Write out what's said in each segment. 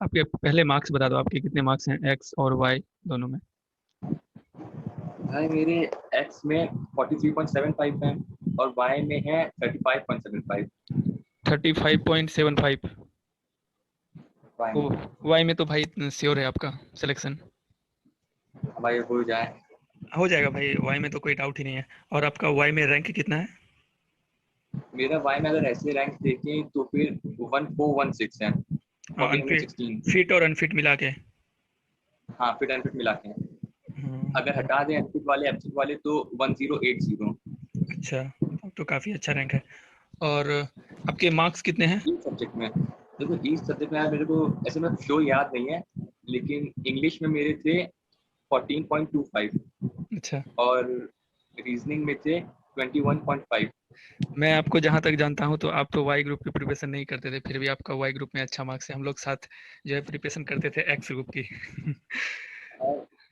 आपके पहले मार्क्स बता दो, आपके कितने मार्क्स हैं एक्स और वाई दोनों में? भाई मेरे एक्स में 43.75 है और वाई में है 35.75। 35.75। वाई ओ, में वाई में तो भाई श्योर है आपका सिलेक्शन? भाई हो जाए। हो जाएगा भाई, वाई में तो कोई डाउट ही नहीं है। और आपका वाई में रैंक कितना है? मेरा वाई में अगर ऐसे रैंक देखें तो फिर 1416 है, अनफिट, 1416। फिट और अनफिट मिला के? हाँ फिट एंड फिट मिला के। अगर तो हटा दें अनफिट वाले एब्सेंट वाले तो 1080। अच्छा, तब तो काफ़ी अच्छा रैंक है। और आपके मार्क्स कितने हैं? ईच सब्जेक्ट में देखो, ईच सब्जेक्ट में यार मेरे को ऐसे में शो याद नहीं है, लेकिन इंग्लिश में मेरे थे 14.25 अच्छा, और रीजनिंग में थे 21.5। मैं आपको जहाँ तक जानता हूँ तो आप तो वाई ग्रुप की प्रिपरेशन नहीं करते थे, फिर भी आपका वाई ग्रुप में अच्छा मार्क्स है। हम लोग साथ जो है प्रिपरेशन करते थे एक्स ग्रुप की।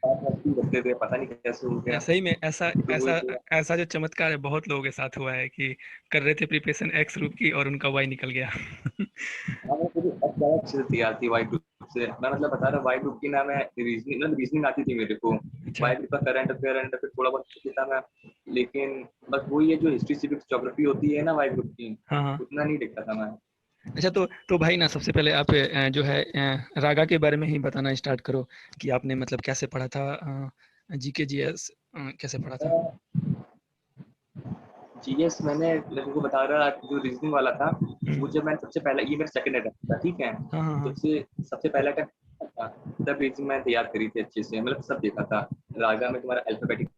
रखते थे, पता नहीं कैसे हो गया। सही में ऐसा तो वही ऐसा तो। ऐसा जो चमत्कार है बहुत लोगों के साथ हुआ है कि कर रहे थे प्रिपरेशन एक्स ग्रुप की और उनका वाई निकल गया। हाँ मैं मुझे अब ज़्यादा अच्छे से तैयार थी वाई ग्रुप से। मैं मतलब बता रहा वाई ग्रुप की ना, मैं रीजनिंग आती थी मेरे को। अच्छा। वाई ग्रुप का करंट अफेयर थोड़ा बहुत लिखता था मैं, लेकिन बस वही है जो हिस्ट्री सिविक्स ज्योग्राफी होती है ना वाई ग्रुप की, हाँ हाँ। उतना नहीं लिखता था मैं। अच्छा, तो भाई ना सबसे पहले आप जो है रागा के बारे में ही बताना स्टार्ट करो कि आपने मतलब कैसे पढ़ा था, जीके जीएस कैसे पढ़ा था? जीएस मैंने तुमको बता रहा, जो रीजनिंग वाला था हम्म, वो जब मैंने सबसे पहला, ये मेरा सेकंड अटेम्प्ट था ठीक है, हाँ हाँ हाँ। सबसे पहला अटेम्प्ट था, तब रीजनिंग मैंने तैयार करी थी अच्छे से, मतलब सब देखा था। रागा में तुम्हारा अल्फाबेटिक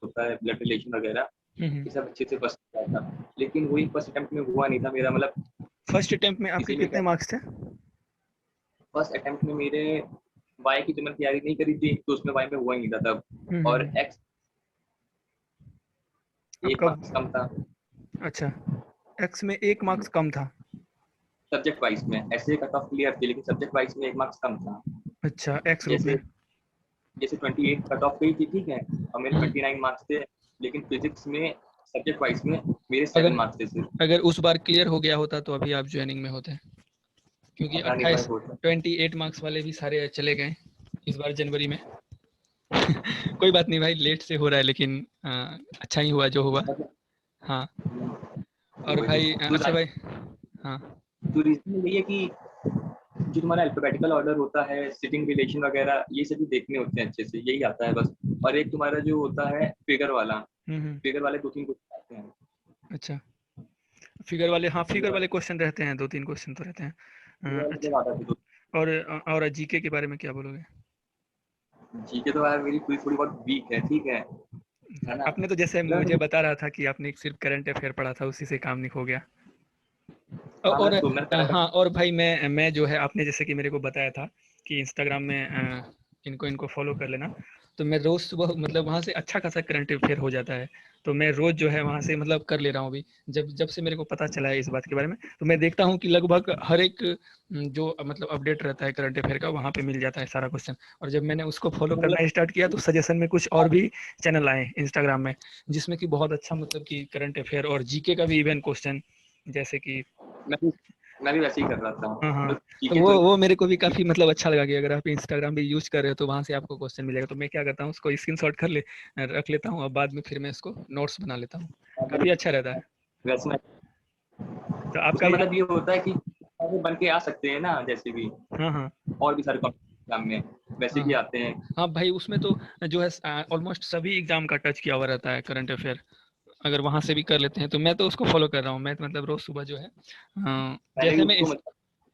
होता है, ब्लड रिलेशन वगैरह, हम्म। ये सब अच्छे से फर्स्ट किया था, लेकिन वही फर्स्ट अटेम्प्ट में हुआ नहीं था मेरा, मतलब फर्स्ट अटेम्प्ट में आपके इसीलिए कितने क्या, मार्क्स थे? फर्स्ट अटेम्प्ट में मेरे वाई की जो मैंने तैयारी नहीं करी थी तो उसमें वाई में हुआ ही नहीं था तब, और हम्म। एक्स एक आपका मार्क्स कम था। अच्छा, एक्स में एक मार्क्स कम था? सब्जेक्ट वाइज में ऐसे कट ऑफ क्लियर थी, लेकिन सब्जेक्ट वाइज में एक मार्क्स कम था। अच्छा, एक्स ग्रुप में। जैसे जैसे 28 कट ऑफ गई थी ठीक है, और मेरे हम्म। 29 मार्क्स थे, लेकिन फिजिक्स में सब्जेक्ट वाइज में मेरे 7 अगर मार्क्स थे सिर्फ। अगर उस बार क्लियर हो गया होता तो अभी आप ज्वाइनिंग में होते, क्योंकि पता नहीं भाई 28 होता। 28 मार्क्स वाले भी सारे चले गए इस बार जनवरी में। कोई बात नहीं भाई, लेट से हो रहा है लेकिन अच्छा ही हुआ जो हुआ। मतलब हाँ। और वही भाई तो अच्छा भाई। हाँ। तो रीजन यही है कि जो तुम्हारा अल्फाबेटिकल ऑर्डर होता है, सिटिंग रिलेशन वगैरह, ये सभी देखने होते हैं अच्छे से, यही आता है बस। और एक तुम्हारा जो होता है फिगर वाला, हम्म। फिगर वाले 2-3 क्वेश्चन आते हैं। अच्छा, फिगर वाले, हाँ फिगर फिगर वाले वाले क्वेश्चन रहते हैं, दो तीन क्वेश्चन तो रहते हैं। फिगर वाले अच्छा। जब आता है तो और जीके के बारे में क्या बोलोगे? जीके तो यार मेरी पूरी थोड़ी बहुत वीक है ठीक है ना। आपने तो जैसे मुझे मतलब बता रहा था कि आपने सिर्फ करंट अफेयर पढ़ा था, उसी से काम नहीं हो गया। हाँ और मैं तो मैं करंट। हाँ, और भाई मैं जो है, आपने जैसे कि मेरे को बताया था कि इंस्टाग्राम में इनको इनको फॉलो कर लेना, तो मैं रोज सुबह मतलब वहाँ से अच्छा खासा करंट अफेयर हो जाता है। तो मैं रोज जो है वहाँ से मतलब कर ले रहा हूँ अभी। जब जब से मेरे को पता चला है इस बात के बारे में, तो मैं देखता हूँ कि लगभग हर एक जो मतलब अपडेट रहता है करंट अफेयर का, वहाँ पे मिल जाता है सारा क्वेश्चन। और जब मैंने उसको फॉलो मतलब करना स्टार्ट किया तो सजेशन में कुछ और भी चैनल आए इंस्टाग्राम में, जिसमें कि बहुत अच्छा मतलब कि करंट अफेयर और जीके का भी इवन क्वेश्चन, जैसे कि मैं भी मैं भी वैसे ही कर रहा था, हाँ हाँ। मतलब तो जीके तो वो मेरे को भी काफी मतलब अच्छा लगा कि अगर आप इंस्टाग्राम भी यूज कर रहे हो तो वहां से आपको क्वेश्चन मिलेगा। तो मैं क्या करता हूँ, उसको स्क्रीनशॉट कर ले रख लेता हूँ और बाद में फिर मैं इसको नोट्स बना लेता हूँ। काफी अच्छा रहता है। वैसे में तो आपका उसमें ये, मतलब ये होता है कि वो बन के आ सकते हैं ना, जैसे भी हाँ हाँ और भी सारे एग्जाम में वैसे हाँ भी हाँ आते हैं। हाँ भाई, उसमें तो जो है ऑलमोस्ट सभी एग्जाम का टच किया हुआ रहता है करंट अफेयर। अगर वहां से भी कर लेते हैं तो मैं तो उसको फॉलो कर रहा हूँ। मैं तो मतलब रोज सुबह जो है मैंने भी जैसे मैं उसको मतलब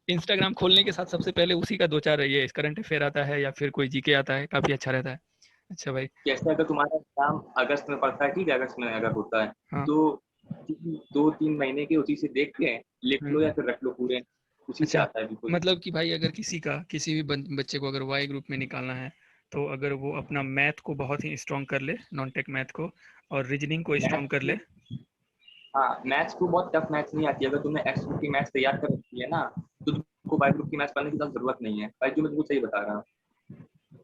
इंस्टाग्राम खोलने के साथ सबसे पहले उसी का दो चार ये करंट अफेयर आता है या फिर कोई जीके आता है, काफी अच्छा रहता है। अच्छा भाई। कैसे, अगर तुम्हारा एग्जाम अगस्त में पड़ता है ठीक है, अगस्त में अगर होता है हाँ। तो 2-3 महीने के उसी से देख के लिख लो या हम्म। फिर रख लो पूरे, उसी से अच्छा, आता है बिल्कुल। मतलब कि भाई अगर किसी भी बच्चे को अगर वाई ग्रुप में निकालना है, तो अगर वो अपना मैथ को बहुत ही स्ट्रॉन्ग कर ले, नॉन टेक मैथ को, और रीजनिंग को स्ट्रॉन्ग कर ले। मैथ्स, हाँ मैथ्स को बहुत टफ मैथ्स नहीं आती, अगर तुमने एक्स ग्रुप की मैथ्स तैयार कर रखी है ना तो तुमको वाई ग्रुप की मैथ्स पढ़ने की तो जरूरत नहीं है भाई, जो मैं तुमको सही बता रहा हूँ।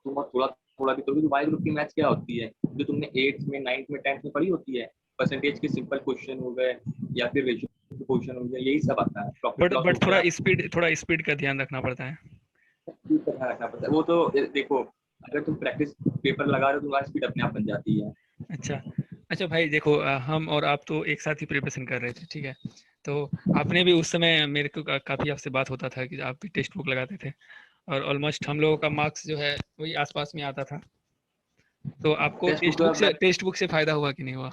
तुम थोड़ा थोड़ा भी तो वाई ग्रुप की मैथ्स क्या होती है, जो तुमने 8th में 9th में 10th में पढ़ी होती है, परसेंटेज के सिंपल क्वेश्चन हो गए या फिर रेशियो पोजीशन हो गया, यही सब आता है, प्रॉफिट लॉस हो बट गया, थोड़ा स्पीड का ध्यान रखना पड़ता है। स्पीड का ध्यान रखना पड़ता है। वो तो देखो, अगर तुम प्रैक्टिस पेपर लगा रहे हो तो तुम्हारी स्पीड अपने आप बन जाती है। अच्छा अच्छा भाई देखो, हम और आप तो एक साथ ही प्रिपरेशन कर रहे थे, ठीक है। तो आपने भी उस समय मेरे को काफ़ी आपसे बात होता था कि आप भी टेक्स्ट बुक लगाते थे, और ऑलमोस्ट हम लोगों का मार्क्स जो है वही आसपास में आता था। तो आपको टेक्स्ट बुक का टेक्स्ट बुक से फायदा हुआ कि नहीं हुआ?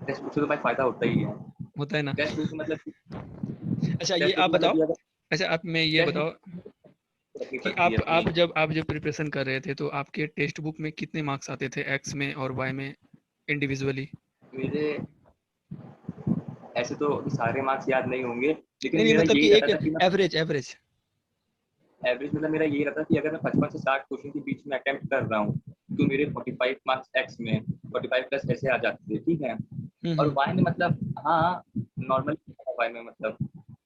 टेक्स्ट बुक से तो भाई फायदा होता ही है। होता है ना? टेक्स्ट बुक मतलब अच्छा ये टेक्स्ट बुक आप मतलब बताओ, कि अगर अच्छा आप मैं ये टेक्स्ट बुक बताओ रखनी कि पड़ती है अपनी। आप जब प्रिपरेशन कर रहे थे तो आपके टेक्स्ट बुक में कितने मार्क्स आते थे, एक्स में और वाई में इंडिविजुअली? मेरे ऐसे तो सारे मार्क्स याद नहीं होंगे, लेकिन नहीं नहीं, मेरा मतलब यही कि रहता एक था कि मैं एवरेज एवरेज। एवरेज मतलब मेरा यही रहता कि अगर मैं 55 से 60 क्वेश्चन के बीच में अटेम्प्ट कर रहा हूँ तो मेरे 45 मार्क्स एक्स में, 45 प्लस ऐसे आ जाते थे, ठीक है। और हम्म। वाई में मतलब हाँ, नॉर्मल वाई में मतलब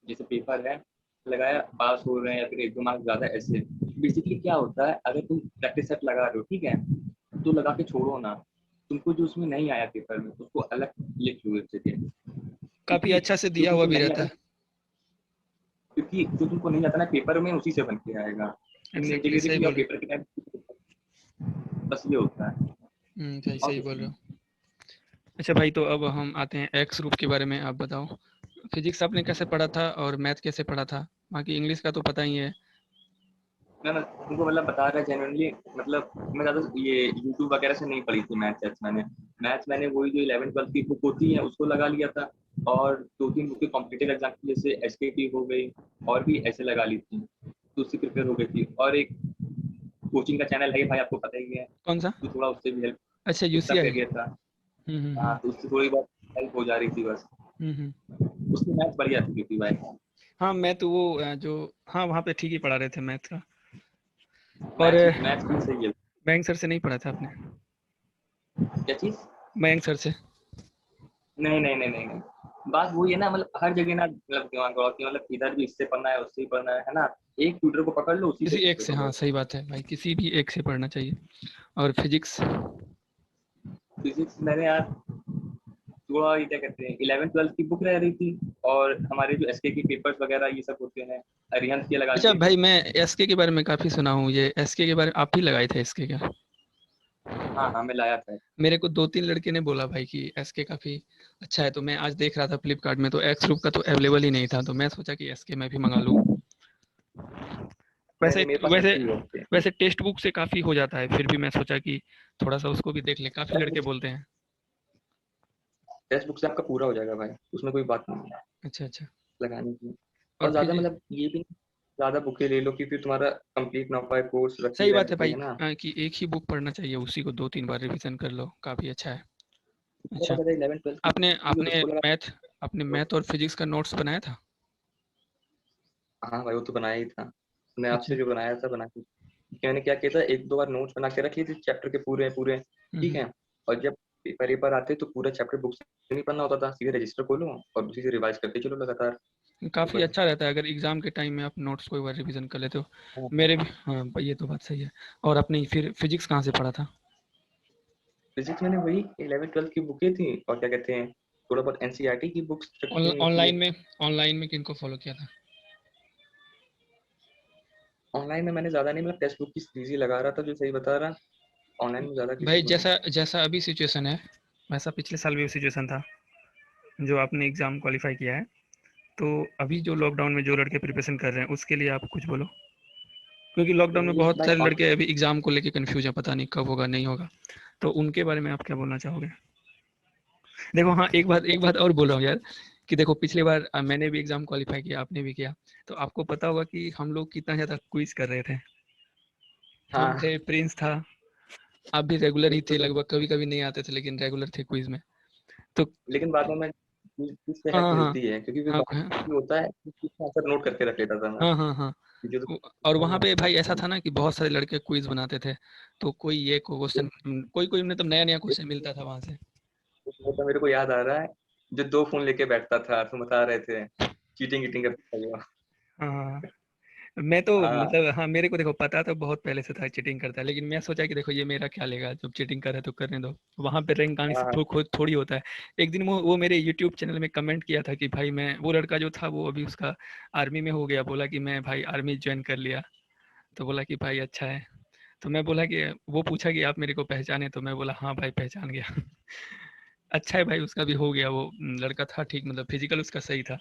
जैसे पेपर है लगाया, पास हो रहे हैं या फिर एक दो मार्क्स ज्यादा, ऐसे बेसिकली क्या होता है, अगर तुम प्रैक्टिस सेट लगा रहे हो, ठीक है, तो लगा के छोड़ो ना, तुमको जो उसमें नहीं आया पेपर में उसको अलग लिख लो एक जगह, काफी क्योंकि अच्छा से जो दिया हुआ तुमको भी नहीं रहता आता, है। क्योंकि जो तुमको नहीं आता ना पेपर में उसी से बन के आएगा, तुमने एक एग्जैक्टली जगह देख सही लिया बोल और रहे पेपर के टाइम बस ये होता है। हो। सही और सही कुछ बोल रहे नहीं। हो। अच्छा भाई, तो अब हम आते हैं एक्स ग्रुप के बारे में, आप बताओ फिजिक्स आपने कैसे पढ़ा था और मैथ कैसे पढ़ा था? बाकी इंग्लिश का तो पता ही है। मैं तुमको मतलब बता रहा जेन्युइनली, मतलब मैं ज्यादा ये यूट्यूब वगैरह से नहीं पढ़ी थी मैथ्स मैंने वही जो 11 12 की बुक होती है उसको लगा लिया था, और दो तीन बुकें कॉम्पिटेटिव एग्जाम की जैसे एसकेटी हो गई और भी ऐसे लगा ली थी, तो उससे प्रिपेयर हो गई थी। और एक कोचिंग का चैनल है भाई, आपको पता ही है, कौन सा? तो थोड़ा उससे भी हेल्प, अच्छा उसका यूसीआई। करियर था। हाँ, हम्म। तो उससे थोड़ी बहुत हेल्प हो जा रही थी बस, हम्म। उसकी मैथ्स बढ़िया थी थी भाई। हाँ मैं तो वो जो, हाँ वहाँ पे ठीक ही पढ़ा रहे थे मैथ का। और मैथ्स मैथ्स भी सही है। मयंक सर से नहीं पढ़ा था आपने? क्या चीज? मयंक सर से? नहीं, बात वही है ना, मतलब हर जगह ना, मतलब दिमाग दौड़ाती है, मतलब इधर भी इससे पढ़ना है उससे ही पढ़ना है ना, एक ट्यूटर को पकड़ लो उसी से किसी एक प्रिपेयर से, हो हाँ बस। सही बात है भाई, किसी भी एक से पढ़ना चाहिए। और फिजिक्स? फिजिक्स मैंने यार थोड़ा ये क्या कहते हैं 11 12 की बुक रह रही थी, और हमारे जो एसके के पेपर्स वगैरह ये सब होते हैं, अरिहंत के लगा अच्छा लिए थे। भाई, मैं एसके के बारे में काफ़ी सुना हूँ, ये एसके के बारे में आप ही लगाए थे एसके क्या? हाँ हाँ, मैं लाया था। मेरे को दो तीन लड़के ने बोला भाई कि एसके काफ़ी अच्छा है, तो मैं आज देख रहा था फ्लिपकार्ट में, तो एक्स ग्रुप का तो अवेलेबल ही नहीं था, तो मैं सोचा कि एसके मैं भी मंगा लूँ। नहीं वैसे नहीं, मेरे पास वैसे एसके ही होते हैं। वैसे टेक्स्ट बुक से काफ़ी हो जाता है, फिर भी मैं सोचा कि थोड़ा सा उसको भी देख ले, काफ़ी लड़के बोलते हैं। टेक्स्ट बुक से आपका पूरा हो जाएगा भाई, उसमें कोई बात नहीं है अच्छा अच्छा। लगाने की। और और ज्यादा फिर मतलब ये भी नहीं, ज्यादा बुकें ले लो कि फिर तुम्हारा कंप्लीट ना हो पाए, कोर्स रखी सही बात है रहती भाई, है ना। कि एक ही बुक पढ़ना चाहिए, उसी को दो तीन बार रिवीजन कर लो, काफ़ी अच्छा है। मेरे अच्छा, पास अगर 11 12 की आपने बुक है तो आपने उसको लगा मैथ आपने लो। मैथ और फिजिक्स का नोट्स बनाया था? हाँ भाई, वो तो बनाया ही था, मैं अच्छा। आपसे जो बनाया था बना के, मैंने क्या किया था, एक दो बार नोट्स बना के रख लिए थे चैप्टर के पूरे पूरे, ठीक हम्म। है। और जब पेपर पेपर आते तो पूरा चैप्टर बुक से नहीं पढ़ना होता था, सीधे रजिस्टर खोलो और उसी से रिवाइज करते चलो लगातार। तो काफ़ी बस अच्छा रहता है अगर एग्जाम के टाइम में आप नोट्स को एक बार रिवीजन कर लेते हो। हाँ, मेरे भी, हाँ भाई ये तो बात सही है। और अपनी फिर फिजिक्स कहाँ से पढ़ा था? फिजिक्स मैंने वही 11 12 की बुकें थी, और क्या कहते हैं, थोड़ा बहुत एनसीईआरटी की बुक्स रखी हुई थी। ऑनलाइन में किनको फॉलो किया था? ऑनलाइन में मैंने ज्यादा नहीं, मतलब टेक्स्ट बुक की सीरीज ही लगा रहा था, जो सही बता रहा, ऑनलाइन में ज्यादा किसी भाई को नहीं। जैसा जैसा अभी सिचुएशन है, वैसा पिछले साल भी सिचुएशन था, जो आपने एग्जाम क्वालिफाई किया है। तो अभी जो लॉकडाउन में जो लड़के प्रिपरेशन कर रहे हैं उसके लिए आप कुछ बोलो, क्योंकि लॉकडाउन में बहुत भाई सारे लड़के अभी एग्जाम को लेके कंफ्यूज है, पता नहीं कब होगा नहीं होगा, तो उनके बारे में आप क्या बोलना चाहोगे? देखो हाँ, एक बात और बोल रहा हूँ यार, कि देखो पिछली बार मैंने भी एग्जाम क्वालिफाई किया, आपने भी किया, तो आपको पता होगा कि हम लोग कितना ज़्यादा क्विज कर रहे थे। हम हाँ, थे, प्रिंस था, आप भी रेगुलर ये ही तो थे सही। लगभग, कभी कभी नहीं आते थे लेकिन रेगुलर थे क्विज में। तो लेकिन बाद में मैं इससे हाँ हेल्प हाँ मिलती है, क्योंकि फिर हाँ बाद हाँ में होता है इसका आंसर नोट करके रख लेता था मैं, हाँ हाँ हाँ। कि जो और तो वहाँ पे आता भाई ऐसा है। था ना कि बहुत सारे लड़के क्विज बनाते थे, तो कोई ये क्वेश्चन, कोई कोई मतलब नया नया क्वेश्चन मिलता था वहाँ से। वो तो मेरे को याद आ रहा है, जो दो फोन लेके बैठता था, तुम बता रहे थे चीटिंग ईटिंग करता था वो। हाँ हाँ, हाँ। मैं तो हाँ मतलब हाँ, मेरे को देखो पता तो बहुत पहले से था चीटिंग करता है, लेकिन मैं सोचा कि देखो ये मेरा क्या लेगा, जब चीटिंग कर रहा है तो करने दो। वहां पे रैंक आने से हाँ खुद थोड़ी होता है। एक दिन वो मेरे यूट्यूब चैनल में कमेंट किया था कि भाई मैं, वो लड़का जो था वो अभी उसका आर्मी में हो गया, बोला कि मैं भाई आर्मी ज्वाइन कर लिया। तो बोला कि भाई अच्छा है। तो मैं बोला कि, वो पूछा कि आप मेरे को पहचाने, तो मैं बोला हाँ भाई पहचान गया। अच्छा है भाई, उसका भी हो गया। वो लड़का था ठीक, मतलब फिजिकल उसका सही था।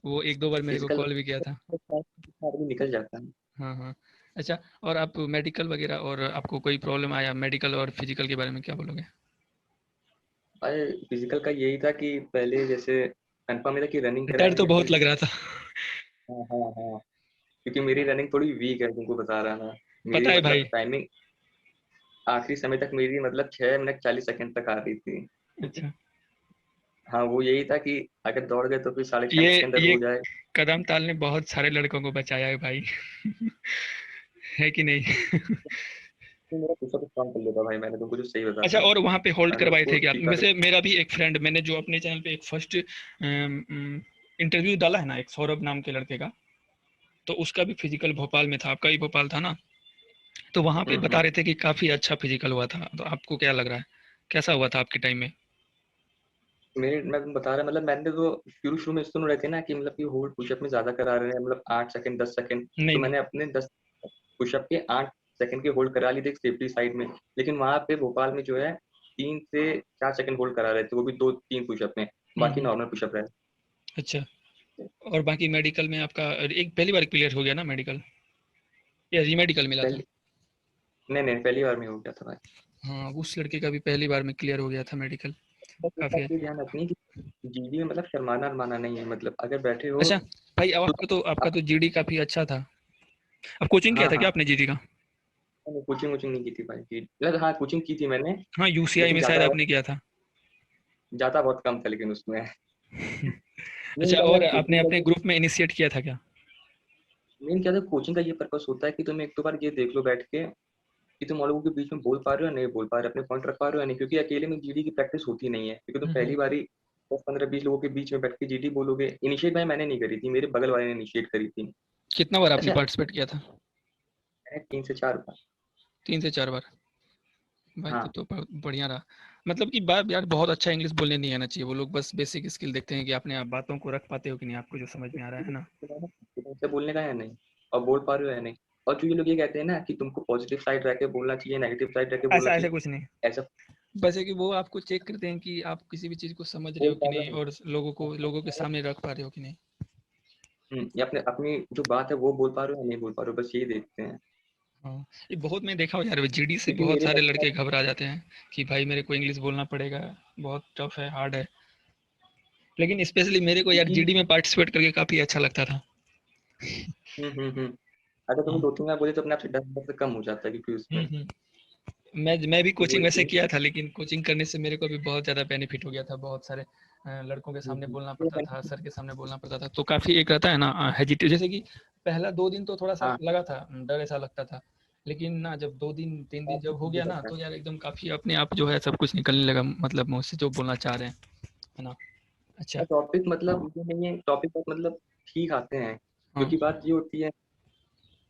वो एक दो बार मेरे को फिजिकल कॉल भी किया था। आदमी निकल जाता है। हाँ हाँ। अच्छा, और आप मेडिकल वगैरह, और आपको कोई प्रॉब्लम आया मेडिकल और फिजिकल के बारे में क्या बोलोगे? अरे फिजिकल का यही था कि पहले जैसे कंफर्म था कि रनिंग डर तो कराएंगे बहुत फिर। लग रहा था। हाँ हाँ हाँ, क्योंकि मेरी रनिंग थोड़ी वीक है, तुमको बता रहा था। मेरी पता है भाई। मतलब टाइमिंग आखिरी समय तक मेरी मतलब 6 मिनट 40 सेकंड तक आ रही थी। अच्छा, हाँ वो यही था कि अगर दौड़ गए तो फिर 6:40 ये के अंदर ये हो जाए। कदम ताल ने बहुत सारे लड़कों को बचाया है भाई। है कि नहीं? तो मेरा पुशअप काम कर लेता भाई, मैंने तुमको जो सही बता अच्छा, रहा हूँ। और वहां पे होल्ड अगर करवाए उसको थे क्या? सीखा वैसे मेरा भी एक फ्रेंड, मैंने जो अपने चैनल पे एक फर्स्ट इंटरव्यू डाला है ना, एक सौरभ नाम के लड़के का, तो उसका भी फिजिकल भोपाल में था, आपका भी भोपाल था ना? तो वहां पे बता हम्म। रहे थे कि काफी अच्छा फिजिकल हुआ था। तो आपको क्या लग रहा है, कैसा हुआ था आपके टाइम में? मेरे मैं तुम बता रहा मतलब मैंने तो शुरू शुरू में सुन रहे थे ना कि मतलब कि होल्ड पुशअप में ज्यादा करा रहे हैं, मतलब 8 सेकंड 10 सेकंड। नहीं तो नहीं। मैंने अपने 10 पुशअप के 8 सेकंड के होल्ड करा ली थी सेफ्टी साइड में। लेकिन वहां पे भोपाल में जो है 3 से 4 सेकंड होल्ड करा रहे थे, वो भी 2 3 पुशअप में। बाकी हम्म। नॉर्मल पुशअप रहे। अच्छा, और बाकी मेडिकल में आपका एक पहली बार क्लियर हो गया ना मेडिकल, या रीमेडिकल मिला था? पहली नहीं नहीं, पहली बार में हो गया था भाई। हाँ, उस लड़के का भी पहली बार में क्लियर हो गया था मेडिकल। बस एक काफी बात है। ये ध्यान रखनी है कि जीडी में मतलब शर्माना अरमाना नहीं है, मतलब अगर बैठे हो अच्छा भाई, अब तो आपका तो जीडी काफी अच्छा था। अब कोचिंग किया हाँ था क्या हाँ। आपने जीडी का? मैंने कोचिंग वोचिंग नहीं की थी भाई जी, मतलब हाँ कोचिंग की थी मैंने। हाँ, यूसीआई लेकिन में शायद ज्यादा आपने किया था। ज्यादा बहुत कम था लेकिन उसमें। मेन अच्छा, क्या था और आपने कोचिंग का अपने ये ग्रुप में इनिशिएट किया था क्या? मेन क्या था कोचिंग का ये पर्पस होता है कि तुम एक दो बार ये देख लो बैठ के कि तुम और लोगों के बीच में बोल पा रहे हो या नहीं बोल पा रहे, अपने पॉइंट रख पा रहे हो या नहीं, क्योंकि अकेले में जीडी की प्रैक्टिस होती नहीं है। क्योंकि तुम हम्म। पहली बार ही 10 15 20 लोगों के बीच में बैठ के जीडी बोलोगे। इनिशिएट भाई मैंने नहीं करी थी, मेरे बगल वाले ने इनिशिएट करी थी। कितना बार आपने अच्छा, पार्टिसिपेट किया था? मैंने 3 से 4 बार। 3 से 4 बार? भाई तब हाँ तो बढ़िया रहा। मतलब कि बात यार, बहुत अच्छा इंग्लिश बोलने नहीं आना चाहिए, वो लोग बस बेसिक स्किल देखते हैं कि आपने आप बातों को रख पाते हो कि नहीं, आपको जो समझ में आ रहा है ना। से बोलने का है नहीं, और बोल पा रहे हो या नहीं। और जो ये लोग ये कहते हैं ना कि तुमको पॉजिटिव साइड रह के बोलना चाहिए, नेगेटिव साइड रह के बोलना ऐसा ऐसा चाहिए, कुछ नहीं। ऐसा बस है कि वो आपको चेक करते हैं कि आप किसी भी चीज को समझ रहे बोल हो कि पा नहीं, रहे और लोगों के सामने रख पा रहे हो कि नहीं। या अपने अपनी जो बात है वो बोल पा रहे हो या नहीं बोल पा रहे हो, बस यही देखते हैं। हाँ, ये बहुत मैं देखा हूँ यार, जीडी से क्योंकि बहुत मेरे सारे साथ लड़के घबरा जाते हैं कि भाई मेरे को इंग्लिश बोलना पड़ेगा, बहुत टफ है, हार्ड है। लेकिन स्पेशली मेरे को यार क्योंकि जीडी में पार्टिसिपेट करके काफी अच्छा लगता था। हम्म। अगर तुम हाँ। 2 3 बार बोले तो अपने आप से डर डर से कम हो जाता है, क्योंकि उसमें मैं भी वो कोचिंग वैसे एक किया था, लेकिन कोचिंग करने से मेरे को भी बहुत ज़्यादा बेनिफिट हो गया था। बहुत सारे लड़कों के सामने बोलना पड़ता था, सर के सामने बोलना पड़ता था, तो काफ़ी एक रहता है ना हेजिटेट, जैसे कि पहला 2 दिन तो थोड़ा सा हाँ लगा था, डर ऐसा लगता था। लेकिन ना जब 2 दिन 3 दिन जब हो गया ना, तो यार एकदम काफ़ी अपने आप जो है सब कुछ निकलने लगा, मतलब मुँह से जो बोलना चाह रहे हैं, है ना? अच्छा। टॉपिक मतलब ये नहीं है, टॉपिक मतलब ठीक आते हैं। हाँ। क्योंकि बात ये होती है,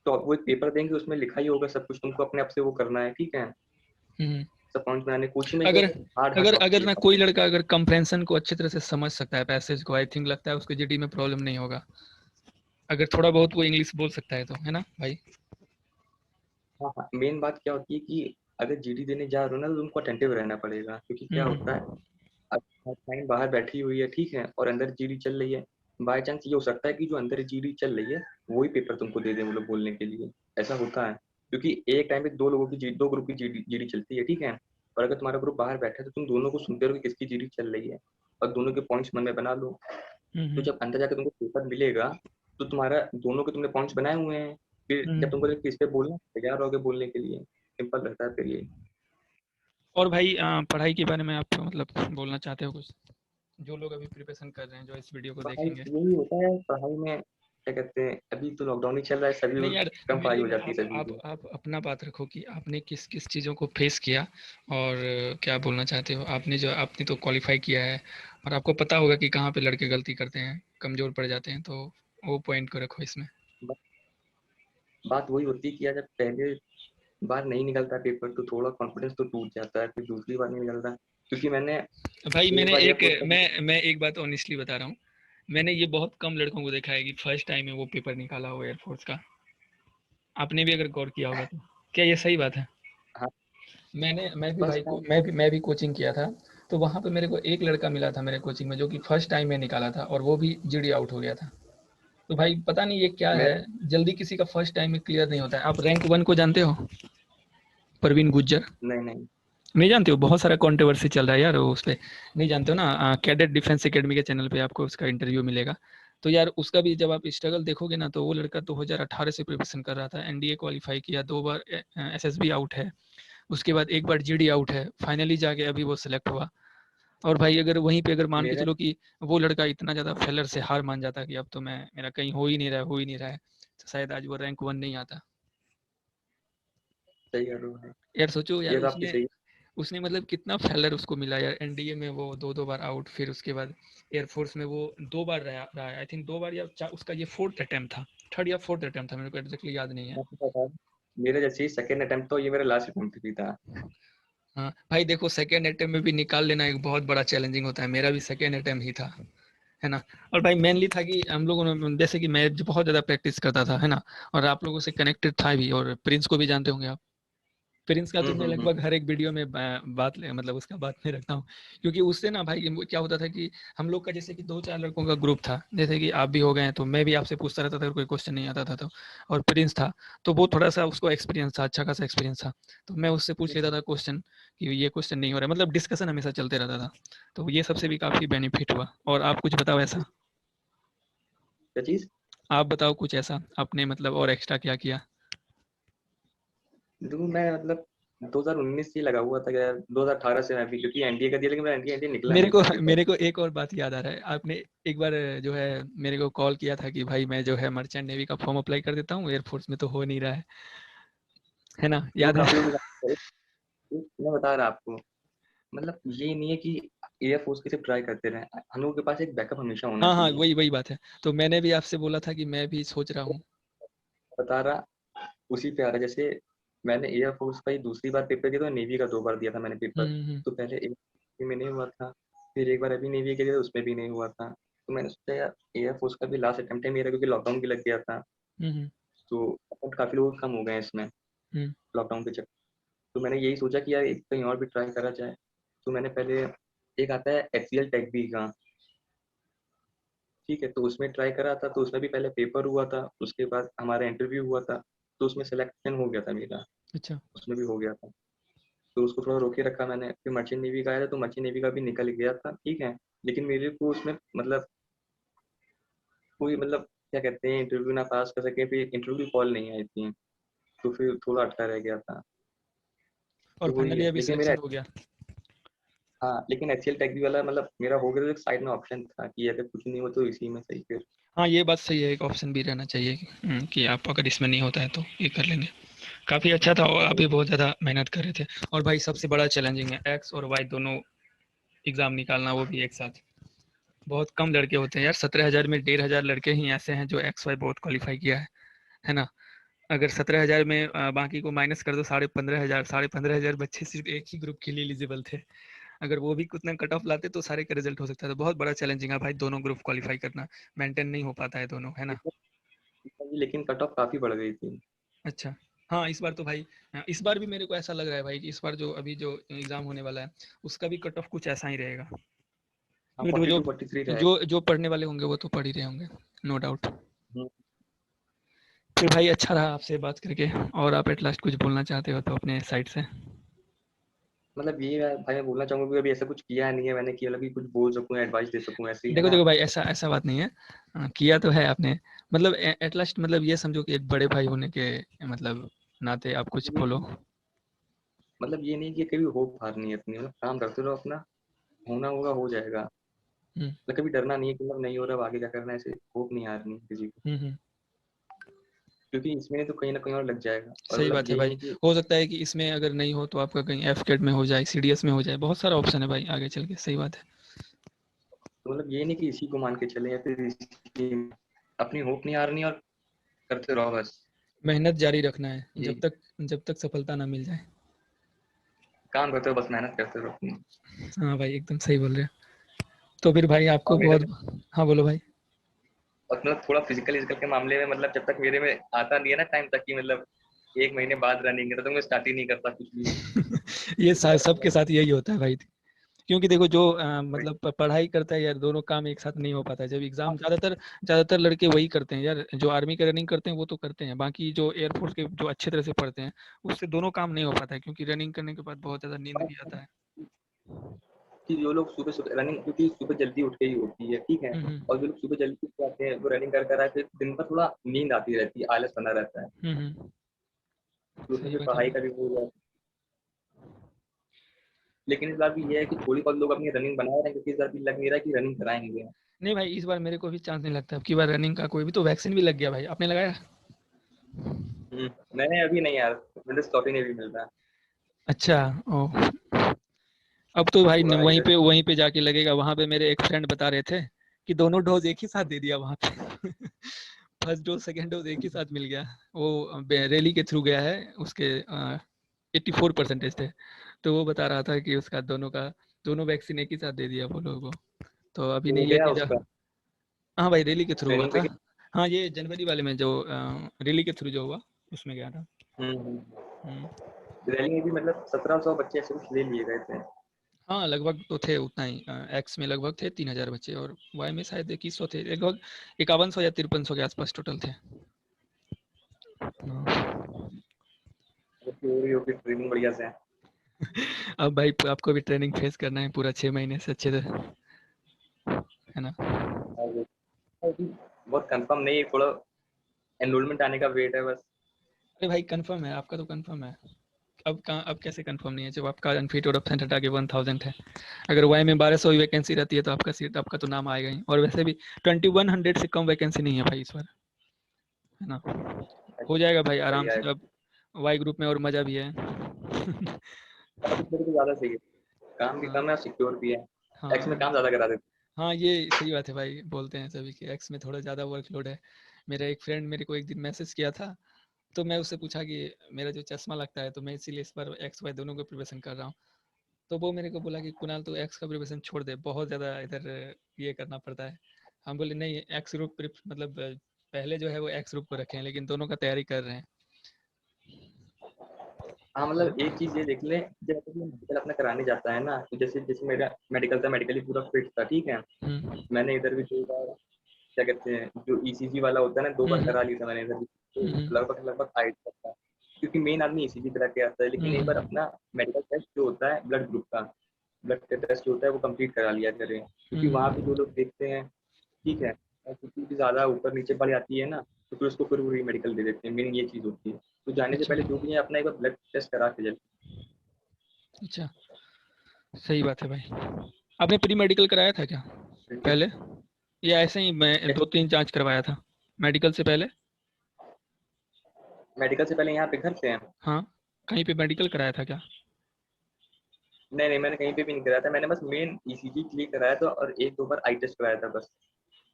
तो वो एक पेपर देंगे उसमें लिखा ही होगा सब कुछ, तुमको अपने आप से वो करना है, ठीक है। हम्म। सब पॉइंट में आने, कोचिंग में क्या अगर हार्ड हार्ड अगर टॉपिक अगर ये ना था। कोई लड़का अगर कंप्रेंशन को अच्छी तरह से समझ सकता है, पैसेज को, आई थिंक लगता है उसको जीडी में प्रॉब्लम नहीं होगा, अगर थोड़ा बहुत वो इंग्लिश बोल सकता है तो, है ना भाई? हाँ हाँ, मेन बात क्या होती है कि अगर जीडी देने जा रहे हो ना तो तुमको अटेंटिव रहना पड़ेगा, क्योंकि क्या होता है हम्म। क्लाइंट बाहर बैठी हुई है, ठीक है, और अंदर जीडी चल रही है। बाय चांस ये हो सकता है कि जो अंदर जीडी चल रही है वही पेपर तुमको दे दे वो लोग बोलने के लिए। ऐसा होता है, क्योंकि एक टाइम पे 2 लोगों की दो ग्रुप की जीडी जीडी चलती है, ठीक है। और अगर तुम्हारा ग्रुप बाहर बैठा है तो तुम दोनों को सुनते रहो कि किसकी जीडी चल रही है, और दोनों के पॉइंट्स मन में बना लो। तो हम्म। जब अंदर जाकर तुमको पेपर मिलेगा तो तुम्हारा दोनों के तुमने पॉइंट्स बनाए हुए हैं। फिर जब तुमको हम्म। किस पे बोलना तैयार रहोगे बोलने के लिए, सिंपल रहता है फिर ये। और भाई पढ़ाई के बारे में आप मतलब बोलना चाहते हो कुछ, जो लोग अभी प्रिपरेशन कर रहे हैं, जो इस वीडियो को पढ़ाई देखेंगे? यही होता है पढ़ाई में, क्या कहते हैं, अभी तो लॉकडाउन ही चल रहा है, सभी नहीं यार, कम पढ़ाई वीडियो हो में जाती है सभी की। आप अपना बात रखो कि आपने किस किस चीज़ों को फेस किया, और क्या बोलना चाहते हो। आपने तो क्वालिफाई किया है, और आपको पता होगा कि कहाँ पे लड़के गलती करते हैं, कमज़ोर पड़ जाते हैं, तो वो पॉइंट को रखो इसमें। बात वही होती है कि यार जब पहले बार नहीं निकलता पेपर तो थोड़ा कॉन्फिडेंस तो टूट जाता है, फिर दूसरी बार नहीं निकलता, क्योंकि मैंने भाई एक मैंने बार एक एयरफोर्स का। मैं एक बात ऑनेस्टली बता रहा हूँ, मैंने ये बहुत कम लड़कों को देखा है कि फर्स्ट टाइम में वो पेपर निकाला हो एयरफोर्स का। आपने भी अगर गौर किया होगा तो क्या ये सही बात है? हाँ, मैं भी भाई फर्स्ट को टाइम। मैं भी कोचिंग किया था। तो वहाँ पे मेरे को एक लड़का मिला था मेरे कोचिंग में जो कि फर्स्ट टाइम में निकाला था और वो भी जीडी आउट हो गया था। तो भाई पता नहीं ये क्या है, मेरा जल्दी किसी का फर्स्ट टाइम में क्लियर नहीं होता है। आप रैंक वन को जानते हो? परवीन गुज्जर, नहीं नहीं। नहीं जानते हो? बहुत सारा कंट्रोवर्सी चल रहा है यार उस पे। नहीं जानते हो ना? कैडेट डिफेंस एकेडमी के चैनल पे आपको उसका इंटरव्यू मिलेगा। तो यार उसका भी जब आप स्ट्रगल देखोगे ना, तो वो लड़का 2018 से प्रिपरेशन कर रहा था, एनडीए क्वालिफाई किया, 2 बार एसएसबी आउट है, उसके बाद एक बार जीडी आउट है, फाइनली जाके अभी वो सिलेक्ट हुआ। और भाई अगर वहीं पे अगर मान के मेरा चलो कि वो लड़का इतना ज़्यादा फेलर से हार मान जाता कि अब तो मैं मेरा कहीं हो ही नहीं रहा है, तो शायद आज वो रैंक वन नहीं आता। सही कह रहे हो भाई। यार सोचो यार, ये तो आपकी उसने सही। उसने मतलब कितना फेलर उसको मिला यार। एनडीए में वो दो बार आउट, फिर उसके बाद एयरफोर्स में वो 2 बार रहा है, आई थिंक 2 बार या उसका ये फोर्थ अटेम्प्ट था, थर्ड या फोर्थ अटेम्प्ट था, मेरे को एग्जैक्टली याद नहीं है। आपको पता है, मेरा जैसे ही सेकंड अटेम्प्ट तो ये मेरा लास्ट अटेम्प्ट भी था। हाँ भाई देखो, सेकेंड अटेम्प्ट में भी निकाल लेना एक बहुत बड़ा चैलेंजिंग होता है। मेरा भी सेकेंड अटेम्प्ट ही था, है ना? और भाई मेनली था कि हम लोगों ने जैसे कि मैं जो बहुत ज़्यादा प्रैक्टिस करता था, है ना? और आप लोगों से कनेक्टेड था भी, और प्रिंस को भी जानते होंगे आप। प्रिंस का तो मैं हम्म। लगभग हर एक वीडियो में मतलब उसका बात में रखता हूँ। क्योंकि उससे ना भाई क्या होता था कि हम लोग का जैसे कि 2-4 लड़कों का ग्रुप था, जैसे कि आप भी हो गए हैं, तो मैं भी आपसे पूछता रहता था अगर कोई क्वेश्चन नहीं आता था तो। और प्रिंस था, तो वो थोड़ा सा उसको एक्सपीरियंस था, अच्छा खासा एक्सपीरियंस था। तो मैं उससे पूछ लेता था क्वेश्चन कि ये क्वेश्चन नहीं हो रहा है, मतलब डिस्कशन हमेशा चलते रहता था। तो ये सबसे भी काफ़ी बेनिफिट हुआ। और आप कुछ बताओ ऐसा, क्या चीज? आप बताओ कुछ ऐसा आपने मतलब और एक्स्ट्रा क्या किया? देखो मैं मतलब 2019 से ही लगा हुआ था यार, 2018 से मैं भी, क्योंकि एनडीए का दिया लेकिन मेरा एनडीए एनडीए निकला मेरे नहीं को था पेपर। मेरे को एक और बात याद आ रहा है। आपने एक बार जो है मेरे को कॉल किया था कि भाई मैं जो है मर्चेंट नेवी का फॉर्म अप्लाई कर देता हूँ, एयरफोर्स में तो हो नहीं रहा है ना? देखो याद काफी है? लोग मैं बता रहा आपको, मतलब ये नहीं है कि एयरफोर्स की सिर्फ ट्राई करते रहे, हम लोगों के पास एक बैकअप हमेशा होना हाँ हाँ, चाहिए। वही वही बात है। तो मैंने भी आपसे बोला था कि मैं भी सोच रहा हूँ। बता रहा उसी पे आ रहा है। जैसे मैंने एयरफोर्स का ही दूसरी बार पेपर दिया, तो नेवी का 2 बार दिया था मैंने पेपर। हम्म। तो पहले एक में नहीं हुआ था, फिर एक बार अभी नेवी के दिया तो उसमें भी नहीं हुआ था। तो मैंने सोचा यार एयरफोर्स का भी लास्ट अटेम्प्ट है मेरा, क्योंकि लॉकडाउन भी लग गया था। हम्म। तो अटेम्प्ट काफी लोग कम हो गए हैं इसमें, हम्म। लॉकडाउन के चक्कर। तो मैंने यही सोचा कि यार एक कहीं और भी ट्राई करा जाए। तो मैंने पहले, एक आता है एचसीएल टेक बी का, ठीक है, तो उसमें ट्राई करा था। तो उसमें भी पहले पेपर हुआ था, उसके बाद हमारा इंटरव्यू हुआ था। तो उसमें सिलेक्शन हो गया था मेरा, अच्छा। उसमें भी हो गया था। तो उसको थोड़ा रोके रखा मैंने। फिर मर्चेंट नेवी का आया था, तो मर्चेंट नेवी का भी निकल गया था, ठीक है। लेकिन मेरे को उसमें मतलब कोई मतलब क्या कहते हैं, इंटरव्यू ना पास कर सके, फिर इंटरव्यू कॉल नहीं आई थी। तो फिर थोड़ा अटका रह गया था। और तो वही फाइनली है, अभी लेकिन मेरा, सिलेक्शन हो गया? हाँ लेकिन एचसीएल टेक बी वाला मतलब मेरा हो गया, तो एक साइड में ऑप्शन था कि अगर कुछ नहीं हो तो इसी में सही फिर। हाँ ये बात सही है, एक ऑप्शन भी रहना चाहिए कि आप अगर इसमें नहीं होता है तो ये कर लेंगे। काफ़ी अच्छा था, और आप भी बहुत ज़्यादा मेहनत कर रहे थे। और भाई सबसे बड़ा चैलेंजिंग है एक्स और वाई दोनों एग्ज़ाम निकालना, वो भी एक साथ। बहुत कम लड़के होते हैं यार, 17,000 में 1,500 लड़के ही ऐसे हैं जो एक्स वाई बहुत क्वालिफाई किया है ना? अगर 17,000 में बाकी को माइनस कर दो, 15,500, 15,500 बच्चे सिर्फ एक ही ग्रुप के लिए एलिजिबल थे। अगर वो भी कितना कट ऑफ लाते तो सारे का रिजल्ट हो सकता था। बहुत बड़ा चैलेंजिंग है भाई, दोनों ग्रुप क्वालिफाई करना मेंटेन नहीं हो पाता है दोनों, है ना? लेकिन कट ऑफ काफी बढ़ गई थी। अच्छा। हाँ इस बार तो भाई, इस बार भी मेरे को ऐसा लग रहा है भाई कि इस बार जो अभी जो एग्जाम होने वाला है, उसका भी कट ऑफ कुछ ऐसा ही रहेगा। हाँ, क्योंकि देखो 42-43 जो रहेगा। जो पढ़ने वाले होंगे वो तो पढ़ ही रहे होंगे, नो डाउट। हम्म। फिर भाई अच्छा रहा आपसे बात करके। और आप एट लास्ट कुछ बोलना चाहते हो तो अपने साइड से। मतलब ये है भाई, मैं बोलना चाहूंगा कि अभी ऐसा कुछ किया नहीं है मैंने कि मतलब कि कुछ बोल सकूं, एडवाइस दे सकूं, ऐसे ही है देखो ना। देखो भाई, ऐसा ऐसा बात नहीं है। किया तो है आपने, मतलब एट लास्ट मतलब ये समझो कि एक बड़े भाई होने के मतलब नाते आप कुछ बोलो। मतलब ये नहीं कि कभी होप हारनी है अपनी, मतलब काम करते रहो अपना, होना होगा हो जाएगा। हम्म। मतलब कभी डरना नहीं है कि मतलब नहीं हो रहा, अब आगे क्या करना है, ऐसे होप नहीं हारनी किसी को। हम्म। क्योंकि इसमें तो कहीं ना कहीं और लग जाएगा, और सही मतलब बात है यही भाई। नहीं कि हो सकता है कि इसमें अगर नहीं हो तो आपका कहीं एफ कैट में हो जाए, सीडीएस में हो जाए, बहुत सारा ऑप्शन है भाई आगे चल के। सही बात है। तो मतलब ये नहीं कि इसी को मान के चले, या फिर इसी अपनी होप नहीं हारनी और करते रहो बस। मेहनत जारी रखना है यही जब तक सफलता ना मिल जाए। काम करते हो, बस मेहनत करते रहो अपनी। हाँ भाई, एकदम सही बोल रहे हो। तो फिर भाई और आपको मेरे बहुत। हाँ बोलो भाई। और मतलब थोड़ा फिजिकल के मामले में, मतलब जब तक मेरे में आता नहीं है ना टाइम तक कि मतलब 1 महीने बाद रनिंग है, तो मैं स्टार्ट ही नहीं करता कुछ भी। ये सबके मतलब साथ यही होता है भाई। क्योंकि देखो जो वही। मतलब पढ़ाई करता है यार, दोनों काम एक साथ नहीं हो पाता है। जब एग्जाम ज्यादातर लड़के वही करते हैं यार, जो आर्मी का रनिंग करते हैं वो तो करते हैं, बाकी जो एयरफोर्स के जो अच्छे तरह से पढ़ते हैं उससे दोनों काम नहीं हो पाता है, क्योंकि रनिंग करने के बाद बहुत ज्यादा नींद भी आता है। कि जो लोग सुबह सुबह रनिंग, क्योंकि सुबह जल्दी उठ के ही होती है, ठीक है। हम्म। और जो लोग सुबह जल्दी उठ के आते हैं वो रनिंग कर कर आते हैं, दिन भर थोड़ा नींद आती रहती है, आलस बना रहता है, हम्म। तो उसमें सही फिर बात है पढ़ाई भाई। का भी हो जाता है। लेकिन इस बार भी ये है कि थोड़ी बहुत लोग अपनी रनिंग बना रहे हैं, क्योंकि इस बार भी लग नहीं रहा है कि रनिंग कराएंगे। नहीं भाई, इस बार मेरे को भी चांस नहीं लगता। अब की बार रनिंग का कोई भी तो वैक्सीन भी लग गया भाई, आपने लगाया? मैंने अभी नहीं यार, मुझे स्लॉट ही नहीं भी मिल रहा है। अच्छा। ओ। अब तो भाई थोड़ा इधर। वहीं पे जाके लगेगा। वहां पे मेरे एक फ्रेंड बता रहे थे कि दोनों डोज एक ही साथ दे दिया वहां पे। फर्स्ट डोज सेकेंड डोज एक ही साथ मिल गया। वो रैली के थ्रू गया है, उसके 84% थे। तो वो बता रहा था कि उसका दोनों वैक्सीन एक ही साथ दे दिया वो लोगों को। तो अभी हो नहीं गया लेके जा। उसका हाँ भाई, रैली के थ्रू हुआ ट्रेनिंग पे था। हाँ, ये जनवरी वाले में जो रैली के थ्रू जो हुआ उसमें गया था। हम्म। रैली में भी मतलब 1700 बच्चे ऐसे कुछ ले लिए गए थे। हाँ, लगभग तो थे उतना ही। एक्स में लगभग थे 3,000 बच्चे, और वाई में शायद 2100 थे, लगभग 5100 या 5300 के आसपास टोटल थे। हाँ। उसकी हो रही होगी ट्रेनिंग बढ़िया से। अब भाई आपको भी ट्रेनिंग फेस करना है पूरा 6 महीने से अच्छे से, है ना? और अभी बहुत कंफर्म नहीं है, थोड़ा एनरोलमेंट आने का वेट है बस। अरे भाई कंफर्म है, आपका तो कंफर्म है। अब कैसे कंफर्म नहीं है जब आपका अनफिट और अपसेंट हटा के 1000 है? अगर वाई में 1200 ही वैकेंसी रहती है तो आपका तो नाम आएगा ही। और वैसे भी 2100 से कम वैकेंसी नहीं है भाई इस बार, है ना? हो जाएगा भाई सही आराम है। से। अब वाई ग्रुप में और मजा भी है। अब मेरे को ज्यादा सही है, काम भी हाँ। कम है और सिक्योर भी है। एक्स में हाँ। काम ज्यादा करा देते हाँ, ये सही बात है भाई। बोलते हैं सभी कि एक्स में थोड़ा ज़्यादा वर्कलोड है। मेरा एक फ्रेंड मेरे को एक दिन मैसेज किया था, तो मैं उससे पूछा कि मेरा जो चश्मा लगता है तो मैं इसीलिए इस बार एक्स वाई दोनों को प्रिपरेशन कर रहा हूँ। तो वो मेरे को बोला कि कुणाल तो एक्स का प्रिपरेशन छोड़ दे, बहुत ज़्यादा इधर ये करना पड़ता है। हम बोले नहीं, एक्स ग्रुप मतलब पहले जो है वो एक्स ग्रुप को रखे हैं, लेकिन दोनों का तैयारी कर रहे हैं। हाँ मतलब एक चीज ये देख ले, जब मेडिकल अपना कराने जाता है ना, तो जैसे जैसे मेरा मेडिकल था, मेडिकली पूरा फिट था, ठीक है। हम्म। मैंने इधर भी 2 बार, क्या कहते हैं, जो ईसीजी वाला होता है ना, 2 बार हम्म। करा लिया था मैंने इधर भी, तो हम्म। लगभग लगभग हाइट तक था। क्योंकि मेन आदमी ईसीजी करा के आता है, लेकिन एक बार हम्म। अपना मेडिकल टेस्ट जो होता है ब्लड ग्रुप का, ब्लड का टेस्ट जो होता है वो कंप्लीट करा लिया करें, क्योंकि वहाँ पे हम्म। जो लोग देखते हैं, ठीक है, और किसी भी ज़्यादा ऊपर नीचे बढ़ जाती है ना, तो फिर उसको फिर वो मेडिकल दे देते हैं, मेन ये चीज़ होती है। तो जाने से अच्छा। पहले जो भी है अपना एक बार ब्लड टेस्ट करा के जाए। अच्छा, सही बात है भाई। आपने प्री मेडिकल कराया था क्या पहले, या ऐसे ही मैं कैसे? 2-3 जांच करवाया था मेडिकल से पहले? मेडिकल से पहले यहाँ पे घर पे हैं। हाँ, कहीं पे मेडिकल कराया था क्या? नहीं नहीं, मैंने कहीं पे भी नहीं कराया था, मैंने बस मेन ईसीजी के लिए कराया था और 1-2 बार आई टेस्ट कराया था बस।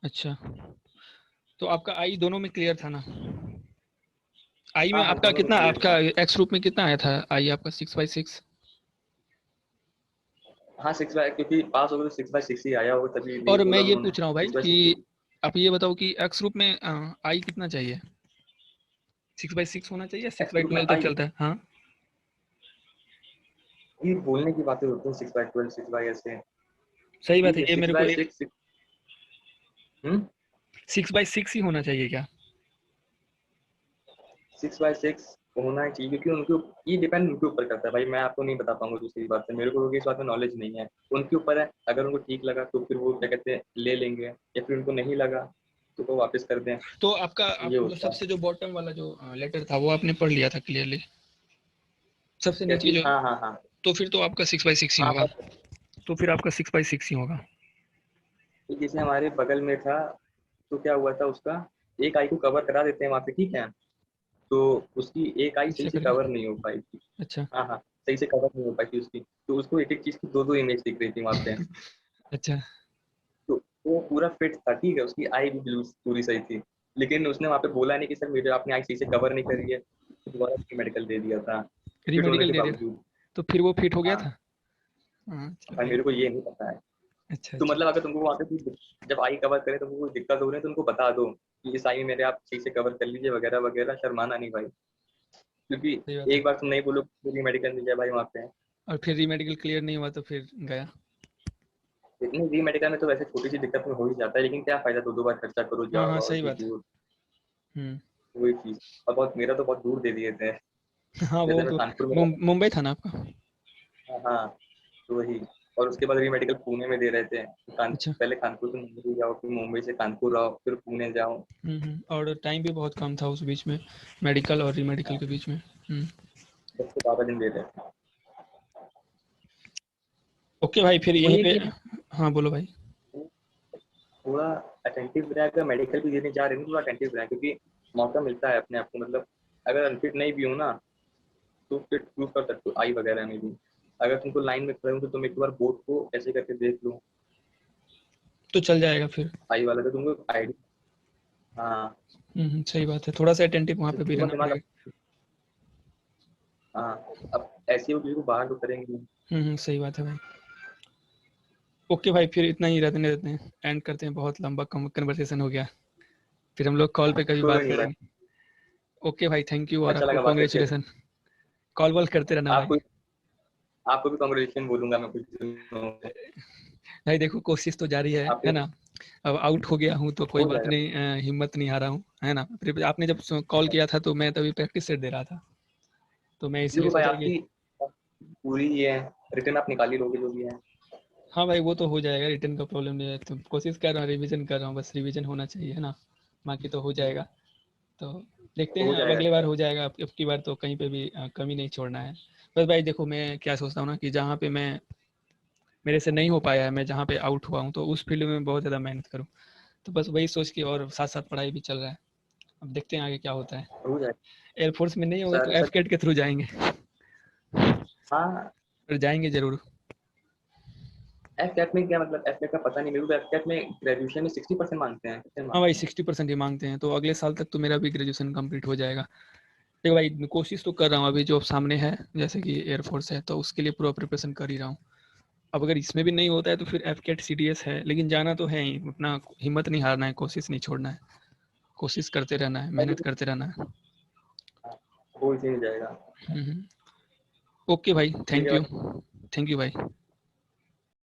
अच्छा, तो आपका आई दोनों में क्लियर था ना? आई में हाँ हाँ, आपका दोनों में कितना, क्लियर आपका था। एक्स ग्रुप में कितना आया था आई आपका, 6/6? हाँ 6/, क्योंकि पास हो गए तो 6/6 ही आया होगा, तभी नहीं और मैं बोला ये उन्होंने पूछ रहा हूँ भाई सिक्स बाई कि सिक्स आप ये बताओ कि एक्स ग्रुप में आई कितना चाहिए? 6/6 होना चाहिए या सिक्स एक्स बाई ग्रुप में ट्वेल्व तक आई। चलता है? हाँ। ये बोलने की बातें होती हैं, 6/12, 6/, ऐसे। सही बात ठीक है, है, ये सिक्स मेरे को बाय सिक्स 6/6 ही होना चाहिए क्या? 6/6 होना चाहिए, क्योंकि उनके ये डिपेंड उनके ऊपर करता है भाई, मैं आपको नहीं बता पाऊंगा दूसरी बात है, मेरे को क्योंकि इस बात में नॉलेज नहीं है। उनके ऊपर है, अगर उनको ठीक लगा तो फिर वो क्या कहते हैं ले लेंगे, या फिर उनको नहीं लगा तो वो वापस कर दें। तो आपका ये मतलब होता है। सबसे जो बॉटम वाला जो लेटर था वो आपने पढ़ लिया था क्लियरली, सबसे क्या नीचे चीज? जो? हाँ हाँ हाँ। तो फिर तो आपका 6/6 ही हाँ होगा। तो फिर आपका 6/6 ही होगा। तो जैसे हमारे बगल में था, तो क्या हुआ था उसका, एक आई को कवर करा देते हैं वहां पे, ठीक है। तो उसकी एक आई सही अच्छा से करें। कवर नहीं हो पाई थी। अच्छा। हाँ हाँ, सही से कवर नहीं हो पाई थी उसकी, तो उसको एक एक चीज की दो दो इमेज दिख रही थी वहां पे। अच्छा। तो वो पूरा फिट था, ठीक है, उसकी आई भी पूरी सही थी। लेकिन उसने वहाँ पे बोला नहीं कि सर मेरे आपने आई सही से कवर नहीं करी है, तो दोबारा मेडिकल दे दिया था फिट होने रीमेडिकल के दे दिया, बावजूद। तो फिर वो फिट हो गया हाँ था? हाँ, भाई, चलो। मेरे को ये नहीं पता है। अच्छा तो अच्छा। मतलब अगर तुमको वहाँ पे जब आई कवर करे तुमको कोई दिक्कत हो रही है तो उनको बता दो कि इस आई में मेरे आप सही से कवर कर लीजिए वगैरह वगैरह, शर्माना नहीं भाई। क्योंकि सही बात है। एक बार तुम नहीं बोलो पूरी मेडिकल मिल जाए भाई वहाँ पे। और फिर रीमेडिकल क्लियर नहीं हुआ तो फिर गया? इतनी री मेडिकल में तो वैसे छोटी सी दिक्कत में हो ही जाता है, लेकिन क्या फायदा दो दो बार खर्चा करो, हाँ जाओ हाँ, और सही भी बात है। दूर, हम्म। वही चीज। और बहुत मेरा तो बहुत दूर दे दिए थे। हाँ वो जैसे मैं तो कानपुर में रहता मुंबई था ना आपका? था, हाँ तो वही। और उसके बाद री मेडिकल पुणे में दे रहे थे। अच्छा। पहले कानपुर से मुंबई जाओ, फिर मुंबई से कानपुर आओ, फिर पुणे जाओ। और टाइम भी बहुत कम था उस बीच में, मेडिकल और रीमेडिकल हाँ, के बीच में। 10 से 12 दिन दे रहे थे। ओके भाई, फिर यहीं वही पे। कि हाँ बोलो भाई। थोड़ा अटेंटिव रहे, अगर मेडिकल भी देने जा रहे हैं तो थोड़ा अटेंटिव रहे, क्योंकि मौका मिलता है अपने आप को। मतलब अगर अनफिट नहीं भी हो ना तो फिर प्रूव कर सकते हो आई वगैरह में भी। अगर तुमको लाइन में खड़े हो तो तुम एक बार बोर्ड को ऐसे करके देख लो, तो चल जाएगा फिर। आई वाला, तो तुमको आईडी। हाँ, सही बात है, थोड़ा सा अटेंटिव वहाँ पे भी थोड़ा रहना दिमाग। पड़ेगा। हाँ, अब ऐसी होगी को बाहर तो करेंगे नहीं। सही बात है भाई। ओके भाई, फिर इतना ही रहने देते हैं, एंड करते हैं, बहुत लंबा कन्वर्सेशन हो गया। फिर हम लोग कॉल पे कभी कोई बात नहीं भाई, करेंगे। ओके भाई, थैंक यू, और अच्छा आपको लगा बात करके। कॉन्ग्रेचुलेसन। कॉल वॉल करते रहना भाई। आपको आपको भी कांग्रेचुलेशन बोलूंगा मैं कुछ दिनों में। भाई देखो, कोशिश तो जारी है आपके ना। अब आउट हो गया हूँ तो कोई हो बात जाएगा। नहीं, हिम्मत नहीं हारा हूँ, है ना। फिर आपने जब कॉल किया था तो मैं तभी प्रैक्टिस सेट दे रहा था, तो मैं इसलिए देखो भाई, सोचा कि आपकी पूरी ये है, रिटर्न आप निकाल ही लोगे जो भी है। हाँ भाई, वो तो हो जाएगा, रिटर्न का प्रॉब्लम नहीं है, तो कोशिश कर रहा हूँ, रिवीजन कर रहा हूँ, बस रिवीजन होना चाहिए, है ना। बाकी तो हो जाएगा। तो देखते तो हैं, हो अब जाएगा अगले बार अच्छा। हो जाएगा, अब की बार तो कहीं पे भी कमी नहीं छोड़ना है। बस भाई देखो, मैं क्या सोचता हूँ ना कि जहाँ पे मैं मेरे से नहीं हो पाया है, मैं जहाँ पे आउट हुआ हूँ, तो उस फील्ड में बहुत ज़्यादा मेहनत करूँ। तो बस वही सोच के, और साथ साथ पढ़ाई भी चल रहा है। अब देखते हैं आगे क्या होता है। हो जाएगा एयरफोर्स में नहीं होगा तो सर एफ सर। के थ्रू जाएंगे। हाँ, पर जाएंगे जरूर। एफ कैट में क्या मतलब, एफ कैट का पता नहीं मेरे को। एफ कैट में ग्रेजुएशन में 60% मांगते हैं, कितने हाँ भाई, मांगते हैं? 60% ही मांगते हैं, तो अगले साल तक तो मेरा भी ग्रेजुएशन कंप्लीट हो जाएगा। देखो भाई, कोशिश तो कर रहा हूँ, अभी जो सामने है जैसे कि एयरफोर्स है, तो उसके लिए पूरा प्रिपरेशन कर ही रहा हूँ। अब अगर इसमें भी नहीं होता है तो फिर एफ कैट सी डी एस है, लेकिन जाना तो है ही, अपना हिम्मत नहीं हारना है, कोशिश नहीं छोड़ना है, कोशिश करते रहना है, भाई मेहनत देखो, करते रहना है। हाँ, वो इसी में जाएगा। ओके भाई, ठीक है थैंक यू। भाई। थैंक यू भाई।